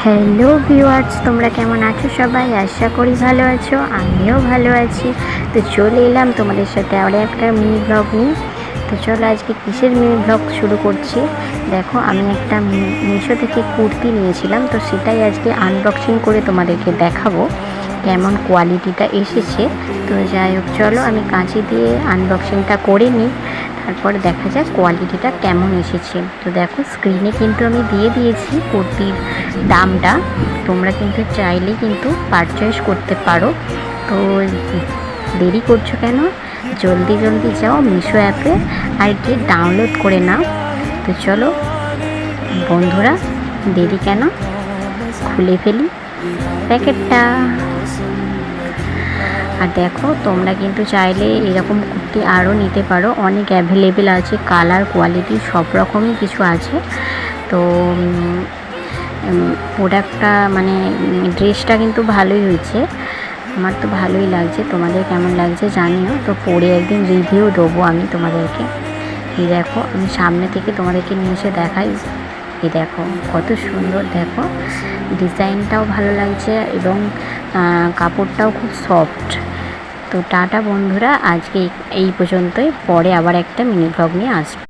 Hello viewers, তোমরা কেমন আছো? সবাই আশা করি ভালো আছো, আমিও ভালো আছি। তো চলে এলাম তোমাদের সাথে আরও একটা মিনি ব্লগ নিয়ে। তো চলো আজকে কিসের মিনি ব্লগ শুরু করছি। দেখো, আমি একটা মিশো থেকে কুর্তি নিয়েছিলাম, তো সেটাই আজকে আনবক্সিং করে তোমাদেরকে দেখাবো কেমন কোয়ালিটিটা এসেছে। তো যাই হোক, চলো আমি কাঁচি দিয়ে আনবক্সিংটা করে নিই, তারপর দেখা যাক কোয়ালিটিটা কেমন এসেছে। তো দেখো, স্ক্রিনে কিন্তু আমি দিয়ে দিয়েছি কুর্তির দামটা, তোমরা কিন্তু চাইলে কিন্তু পারচেস করতে পারো। তো দেরি করছো কেন? জলদি জলদি যাও মিশো অ্যাপে আর গিয়ে ডাউনলোড করে নাও। তো চলো বন্ধুরা, দেরি কেন, খুলে ফেলি প্যাকেটটা। আর দেখো, তোমরা কিন্তু চাইলে এরকম কুর্তি আরও নিতে পারো, অনেক অ্যাভেলেবেল আছে, কালার কোয়ালিটি সব রকমই কিছু আছে। তো প্রোডাক্টটা মানে ড্রেসটা কিন্তু ভালোই হয়েছে, আমার তো ভালোই লাগছে। তোমাদের কেমন লাগছে জানিও, তো পরে একদিন রিভিউ দেবো আমি তোমাদেরকে। এই দেখো, আমি সামনে থেকে তোমাদেরকে নিয়ে এসে দেখাই। এই দেখো কত সুন্দর, দেখো ডিজাইনটাও ভালো লাগছে এবং কাপড়টাও খুব সফট। তো টাটা বন্ধুরা, আজকে এই পর্যন্তই, পরে আবার একটা মিনি ব্লগ নিয়ে আসবো।